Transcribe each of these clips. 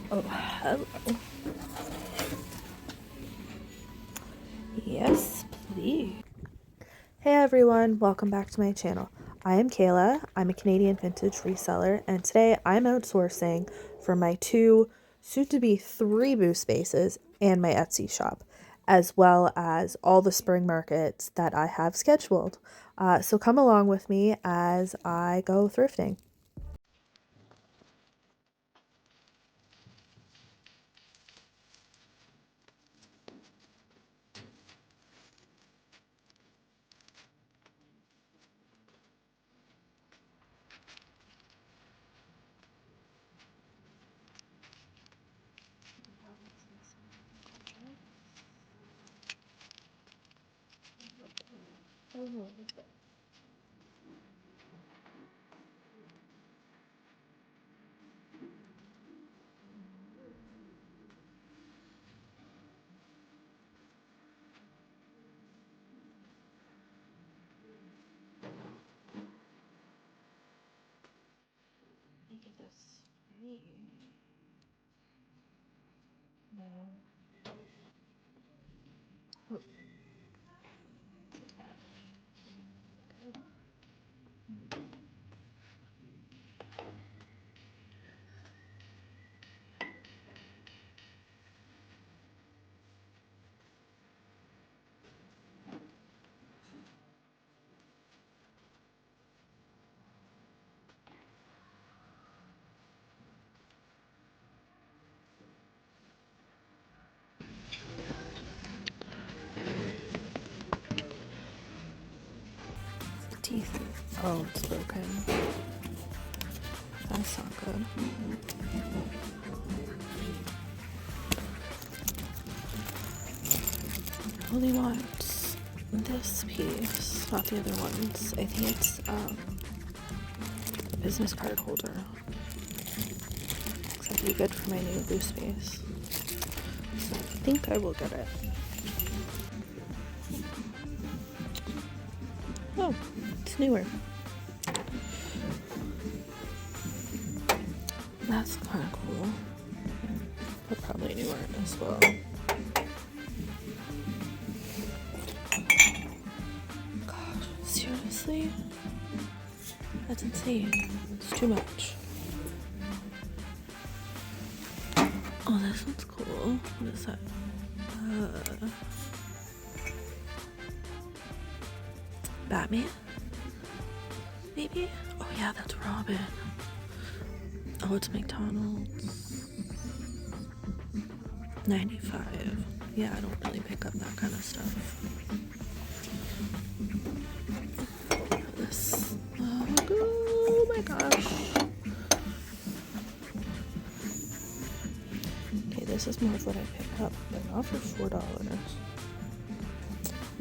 Oh, hello. Yes, please. Hey everyone, welcome back to my channel. I am Kayla. I'm a Canadian vintage reseller, and today I'm outsourcing for my 2, soon-to-be 3 booth spaces and my Etsy shop, as well as all the spring markets that I have scheduled. So come along with me as I go thrifting. Teeth. Oh, it's broken. That's not good. I only want this piece, not the other ones. I think it's a business card holder. Looks like it'd be good for my new booth space. So I think I will get it. Oh, it's newer. That's kind of cool. But probably newer as well. Gosh, seriously? That's insane. It's too much. Oh, this one's cool. What is that? Batman? Maybe? Oh yeah, that's Robin. Oh, it's McDonald's. 95. Yeah, I don't really pick up that kind of stuff. This. Oh my gosh. Okay, this is more of what I pick up, but not for $4.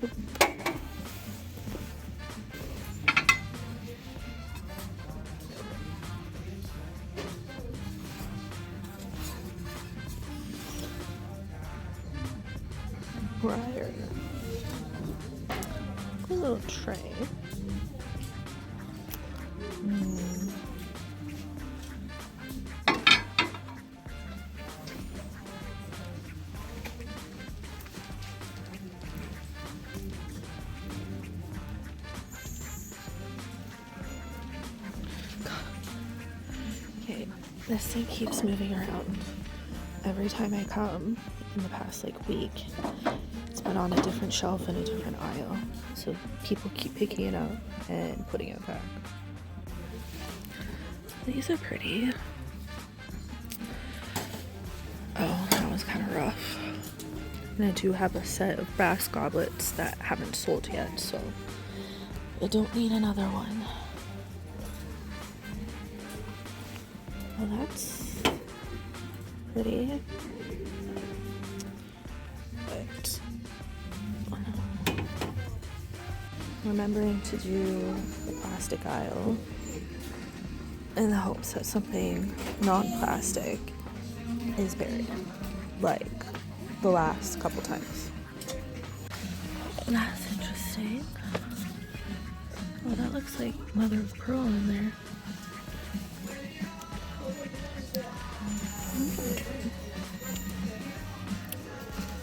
Nope. Briar. A little tray. Okay, this thing keeps moving around. Every time I come in the past week, it's been on a different shelf in a different aisle. So people keep picking it up and putting it back. These are pretty. Oh, that was kind of rough. And I do have a set of brass goblets that haven't sold yet, so I don't need another one. Oh, that's pretty. But remembering to do the plastic aisle in the hopes that something non-plastic is buried, like the last couple times. That's interesting. Oh, that looks like mother of pearl in there.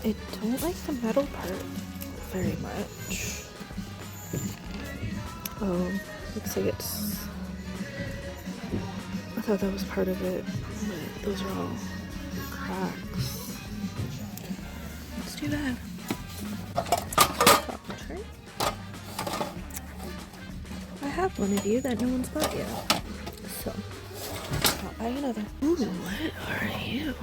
I don't like the metal part very much. Oh, looks like it's... I thought that was part of it, but those are all cracks. Let's do that. I have one of you that no one's bought yet, so I'll buy another. Ooh, what are you?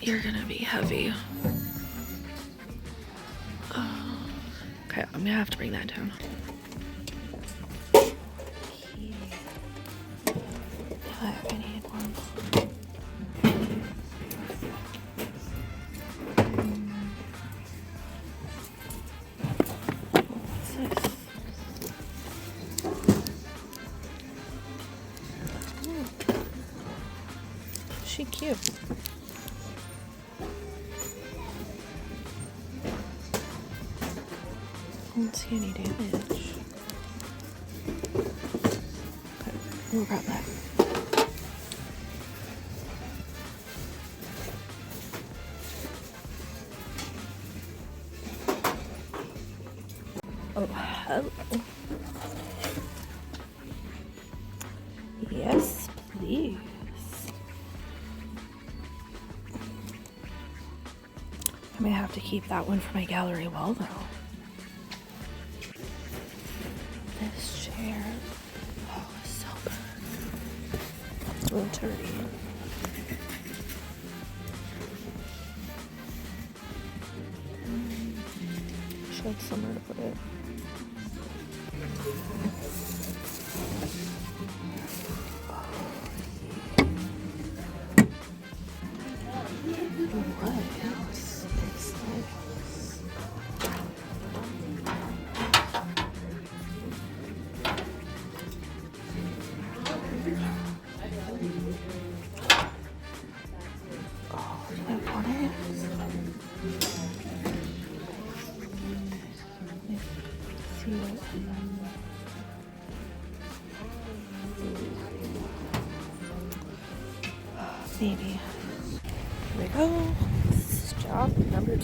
You're gonna be heavy. Okay, I'm gonna have to bring that down. I need one. What's this? Oh. Is she cute? I don't see any damage. Okay, we'll grab that. Oh, hello. Yes, please. I may have to keep that one for my gallery wall, though. This chair. Oh, it's so good. It's a little dirty. Should have somewhere to put it. What is this? Oh, do I want it? Let's see what. Maybe. Here we go. This is job number 2.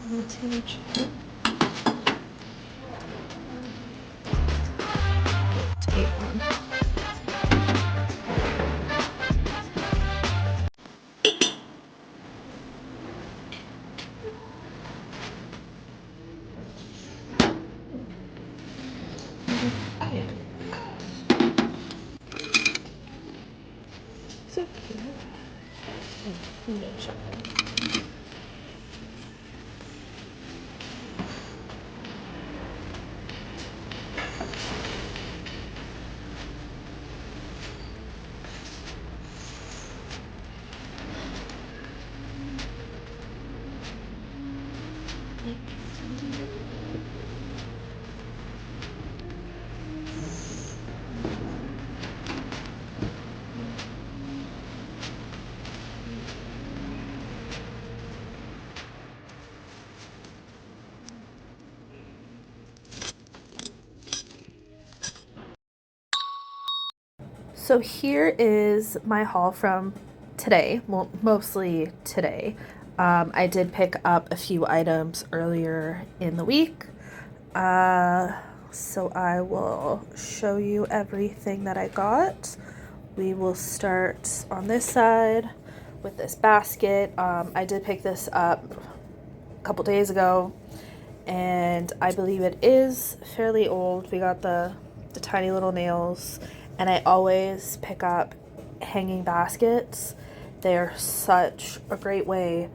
So cute. So here is my haul from today, well, mostly today. I did pick up a few items earlier in the week. So I will show you everything that I got. We will start on this side with this basket. I did pick this up a couple days ago, and I believe it is fairly old. We got the tiny little nails, and I always pick up hanging baskets. They're such a great way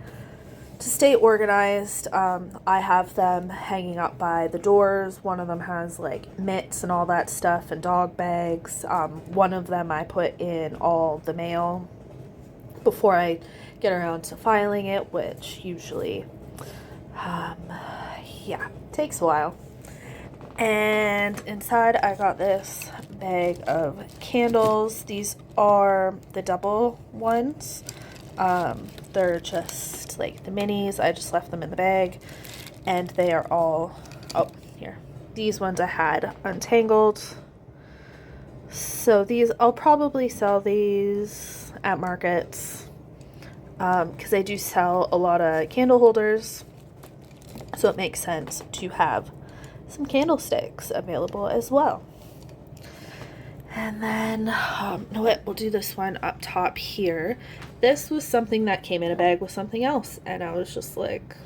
to stay organized. I have them hanging up by the doors. One of them has like mitts and all that stuff and dog bags. One of them I put in all the mail before I get around to filing it, which usually yeah, takes a while. And inside I got this bag of candles. These are the double ones. They're just like the minis. I just left them in the bag, and they are all, oh, here. These ones I had untangled. So these, I'll probably sell these at markets, because I do sell a lot of candle holders. So it makes sense to have some candlesticks available as well. And then, no, what, we'll do this one up top here. This was something that came in a bag with something else, and I was just like,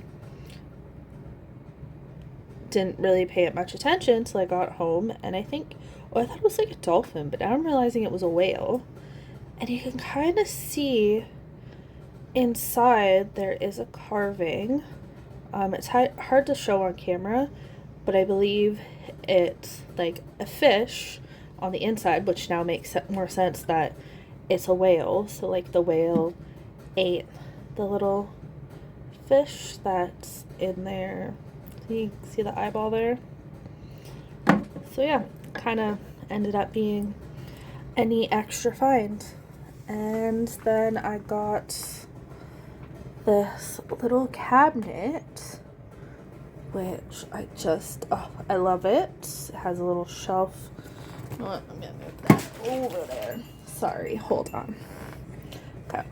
didn't really pay it much attention till I got home, and I think, oh, I thought it was like a dolphin, but now I'm realizing it was a whale. And you can kind of see inside there is a carving. It's hard to show on camera, but I believe it's like a fish on the inside, which now makes more sense that it's a whale. So like the whale ate the little fish that's in there. You see the eyeball there? So yeah, kind of ended up being a neat extra find. And then I got this little cabinet, which I just, oh, I love it. It has a little shelf. You know what? I'm gonna move that over there. Sorry, hold on. Okay.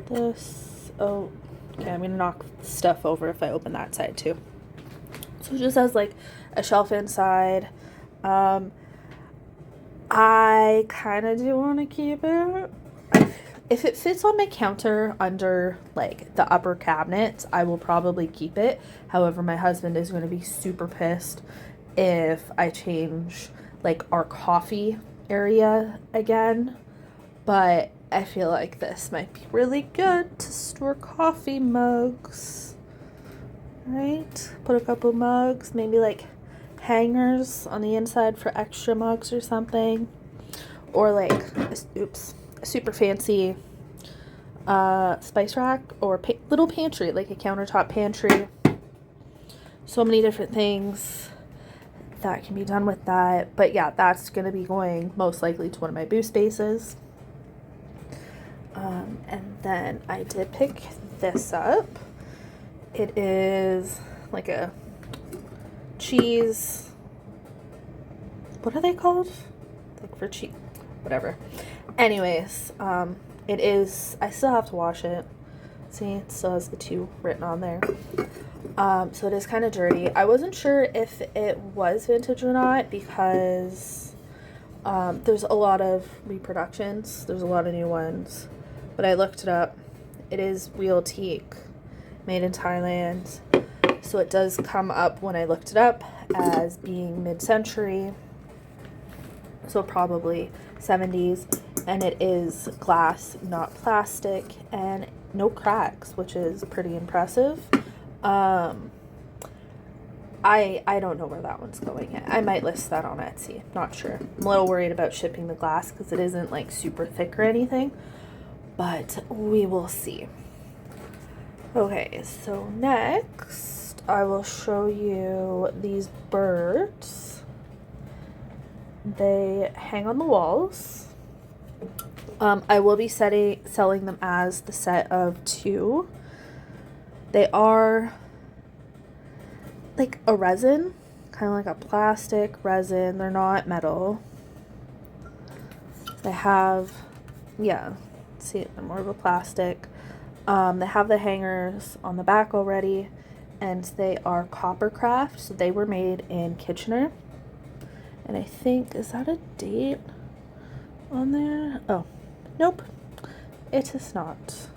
This, oh, okay, I'm gonna knock stuff over if I open that side too. So it just has like a shelf inside. I kind of do want to keep it. If it fits on my counter under like the upper cabinets, I will probably keep it. However, my husband is going to be super pissed if I change like our coffee area again. But I feel like this might be really good to store coffee mugs. Right? Put a couple mugs, maybe like hangers on the inside for extra mugs or something, or like a super fancy spice rack or little pantry, like a countertop pantry. So many different things that can be done with that. But yeah, that's going to be going most likely to one of my booth spaces. And then I did pick this up. It is like a cheese, what are they called? Like for cheese, whatever. Anyways, It is, I still have to wash it. See, it still has the 2 written on there. So it is kind of dirty. I wasn't sure if it was vintage or not because there's a lot of reproductions. There's a lot of new ones. But I looked it up. It is real teak, made in Thailand. So it does come up when I looked it up as being mid-century. So probably 70s. And it is glass, not plastic, and no cracks, which is pretty impressive. I don't know where that one's going at. I might list that on Etsy. Not sure. I'm a little worried about shipping the glass because it isn't like super thick or anything. But we will see. Okay, so next I will show you these birds. They hang on the walls. I will be selling them as the set of 2. They are like a resin, kind of like a plastic resin. They're not metal. They have, yeah, see, they're more of a plastic. They have the hangers on the back already, and they are copper craft, so they were made in Kitchener. And I think, is that a date on there? Oh, nope, it is not.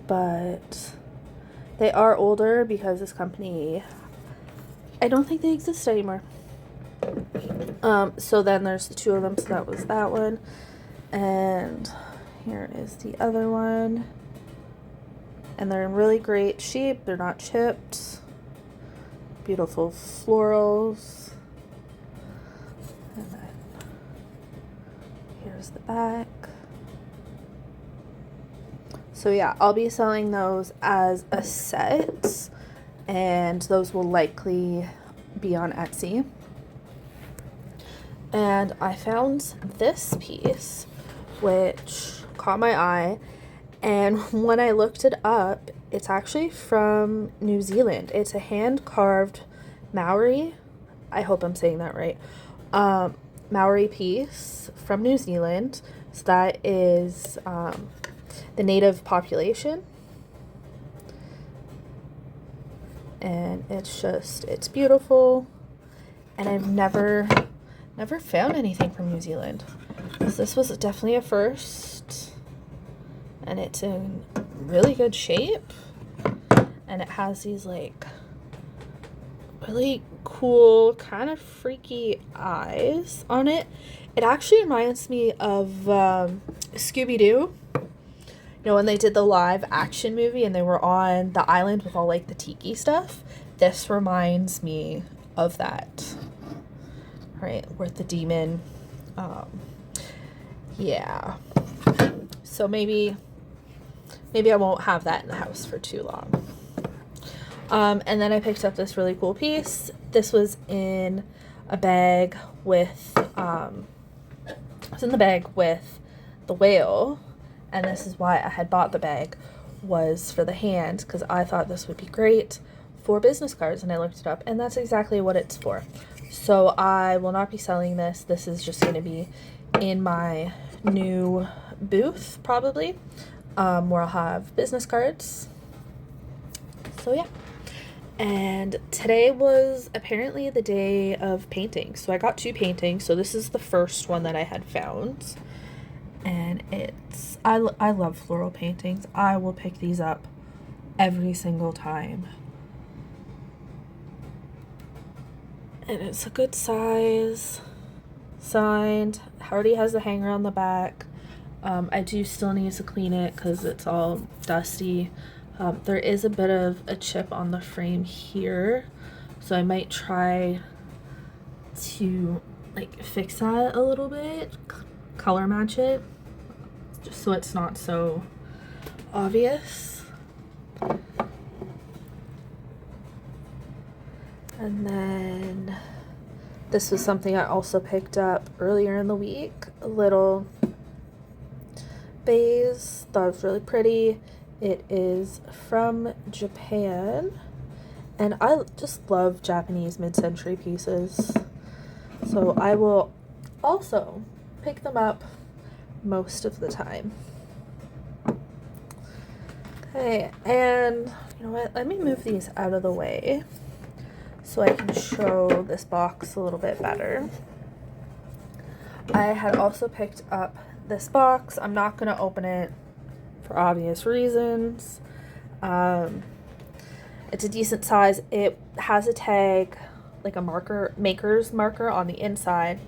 But they are older because this company, I don't think they exist anymore. So then there's the 2 of them, so that was that one. And here is the other one. And they're in really great shape. They're not chipped. Beautiful florals. And then here's the back. So yeah, I'll be selling those as a set, and those will likely be on Etsy. And I found this piece, which caught my eye, and when I looked it up, it's actually from New Zealand. It's a hand-carved Maori, I hope I'm saying that right, Maori piece from New Zealand. So that is the native population, and it's beautiful, and I've never found anything from New Zealand, so this was definitely a first, and it's in really good shape, and it has these like really cool kind of freaky eyes on it. It actually reminds me of Scooby-Doo. You know, when they did the live action movie and they were on the island with all like the tiki stuff, this reminds me of that. Right, with the demon. Yeah. So maybe I won't have that in the house for too long. And then I picked up this really cool piece. This was in a bag with the whale. And this is why I had bought the bag, was for the hand, because I thought this would be great for business cards, and I looked it up, and that's exactly what it's for. So I will not be selling this. This is just going to be in my new booth, probably, where I'll have business cards. So yeah. And today was apparently the day of painting. So I got 2 paintings. So this is the first one that I had found. And it's, I love floral paintings. I will pick these up every single time. And it's a good size. Signed. Already has the hanger on the back. I do still need to clean it because it's all dusty. There is a bit of a chip on the frame here. So I might try to like fix that a little bit. Color match it. Just so it's not so obvious. And then this was something I also picked up earlier in the week. A little vase. Thought it was really pretty. It is from Japan. And I just love Japanese mid-century pieces. So I will also pick them up most of the time. Okay, and you know what? Let me move these out of the way so I can show this box a little bit better. I had also picked up this box. I'm not going to open it for obvious reasons. It's a decent size. It has a tag, like a marker, maker's marker on the inside,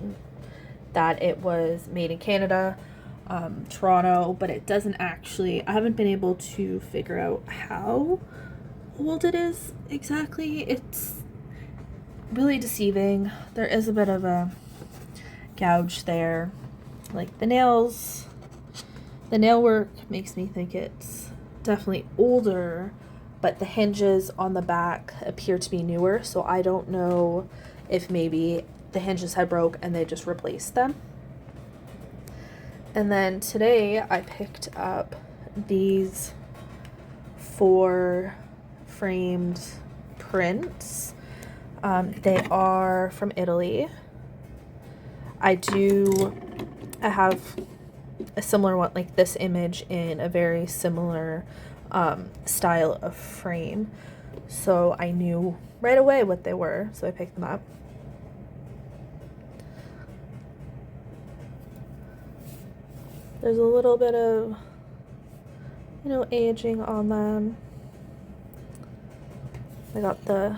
that it was made in Canada, Toronto, but it doesn't actually, I haven't been able to figure out how old it is exactly. It's really deceiving. There is a bit of a gouge there. Like the nails, the nail work makes me think it's definitely older, but the hinges on the back appear to be newer, so I don't know if maybe the hinges had broke and they just replaced them. And then today I picked up these 4 framed prints. They are from Italy. I have a similar one, like this image in a very similar style of frame. So I knew right away what they were, so I picked them up. There's a little bit of, you know, aging on them. I got the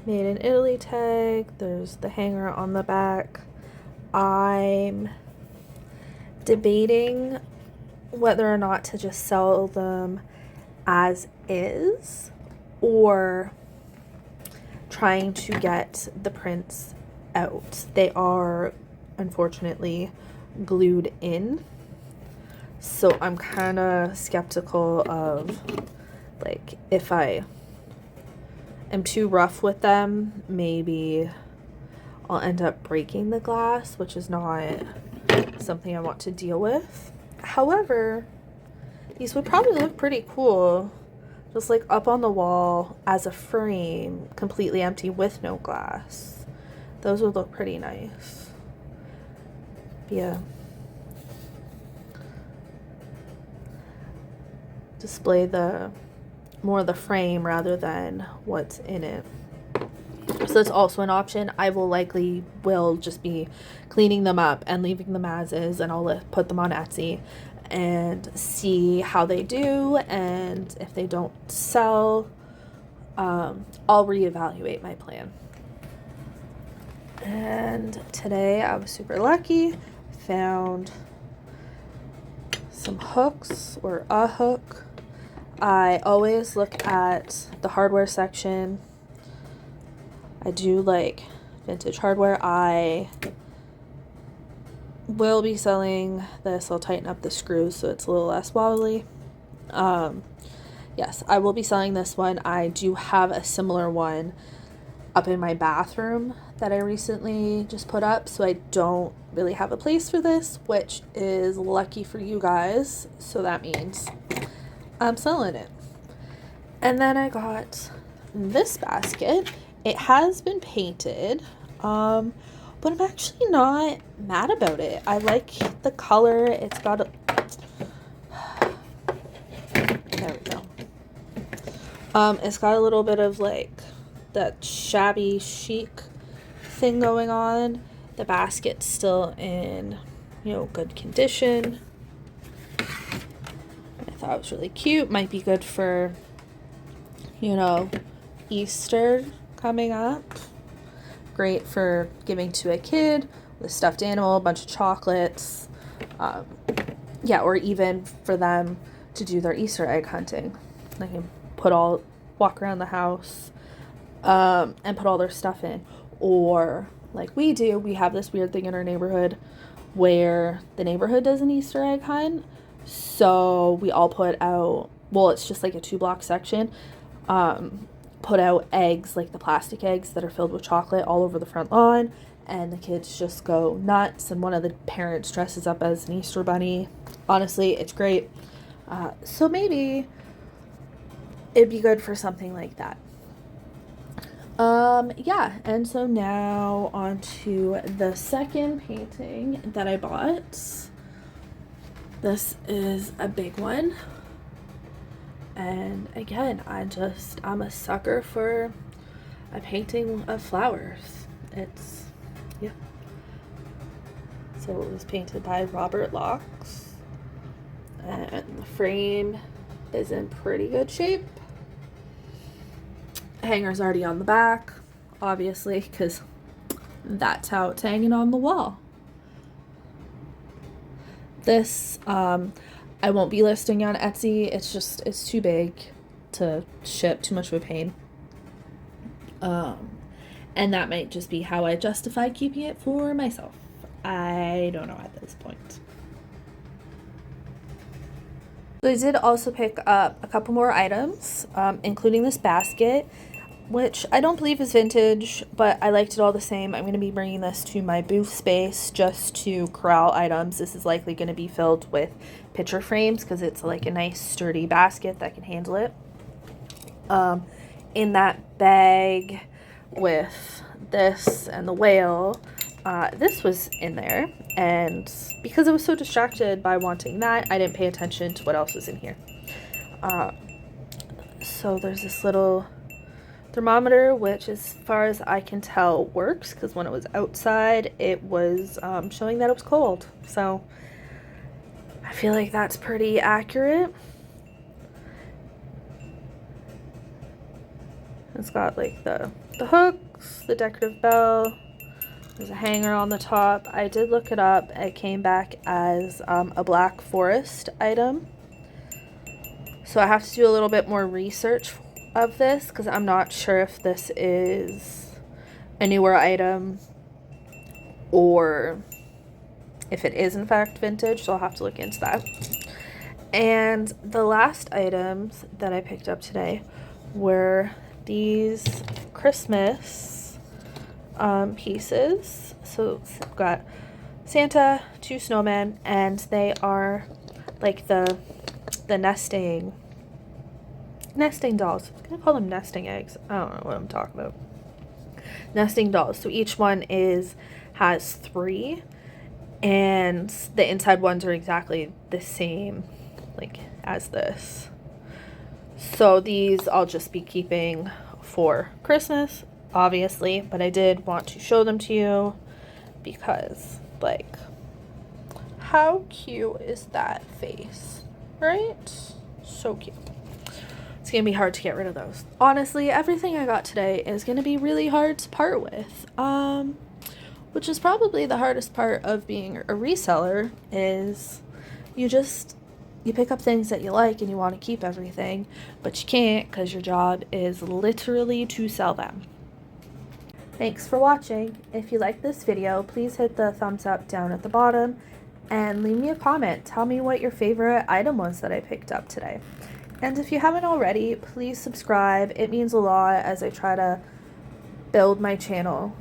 made in Italy tag. There's the hanger on the back. I'm debating whether or not to just sell them as is or trying to get the prints out. They are unfortunately glued in, so I'm kind of skeptical of, like, if I am too rough with them, maybe I'll end up breaking the glass, which is not something I want to deal with. However, these would probably look pretty cool just like up on the wall as a frame, completely empty with no glass. Those would look pretty nice. Yeah. Display more of the frame rather than what's in it. So that's also an option. I will just be cleaning them up and leaving them as is, and I'll put them on Etsy and see how they do, and if they don't sell, I'll reevaluate my plan. And today I was super lucky. Found some hooks, or a hook. I always look at the hardware section. I do like vintage hardware. I will be selling this. I'll tighten up the screws so it's a little less wobbly. Yes, I will be selling this one. I do have a similar one up in my bathroom that I recently just put up, so I don't really have a place for this, which is lucky for you guys. So that means I'm selling it. And then I got this basket. It has been painted, but I'm actually not mad about it. I like the color. It's got a... There we go. It's got a little bit of like that shabby chic thing going on. The basket's still in, you know, good condition. I thought it was really cute. Might be good for, you know, Easter coming up. Great for giving to a kid with a stuffed animal, a bunch of chocolates. Yeah, or even for them to do their Easter egg hunting. They can walk around the house and put all their stuff in. Or like we do, we have this weird thing in our neighborhood where the neighborhood does an Easter egg hunt. So we all put out, well, it's just like a 2-block section, put out eggs, like the plastic eggs that are filled with chocolate, all over the front lawn, and the kids just go nuts, and one of the parents dresses up as an Easter bunny. Honestly, it's great. So maybe it'd be good for something like that. Yeah, and so now on to the second painting that I bought. This is a big one. And again, I'm a sucker for a painting of flowers. It's, yeah. So it was painted by Robert Locks, and the frame is in pretty good shape. Hanger's already on the back, obviously, because that's how it's hanging on the wall. This, I won't be listing on Etsy. It's too big to ship, too much of a pain. And that might just be how I justify keeping it for myself. I don't know at this point. So I did also pick up a couple more items, including this basket, which I don't believe is vintage, but I liked it all the same. I'm going to be bringing this to my booth space just to corral items. This is likely going to be filled with picture frames because it's like a nice sturdy basket that can handle it. In that bag with this and the whale, this was in there, and because I was so distracted by wanting that, I didn't pay attention to what else was in here. So there's this little thermometer, which as far as I can tell works, because when it was outside it was showing that it was cold, so I feel like that's pretty accurate. It's got like the hooks, the decorative bell, there's a hanger on the top. I did look it up. It came back as a Black Forest item, so I have to do a little bit more research of this because I'm not sure if this is a newer item or if it is in fact vintage, so I'll have to look into that. And the last items that I picked up today were these Christmas pieces. So we've got Santa, 2 snowmen, and they are like the nesting dolls. I'm gonna call them nesting eggs. I don't know what I'm talking about. Nesting dolls. So each one has 3, and the inside ones are exactly the same like as this. So these I'll just be keeping for Christmas, obviously, but I did want to show them to you because, like, how cute is that face, right? So cute. It's gonna be hard to get rid of those. Honestly, everything I got today is gonna be really hard to part with, which is probably the hardest part of being a reseller. Is you pick up things that you like and you want to keep everything, but you can't because your job is literally to sell them. Thanks for watching. If you like this video, please hit the thumbs up down at the bottom and leave me a comment. Tell me what your favorite item was that I picked up today. And if you haven't already, please subscribe. It means a lot as I try to build my channel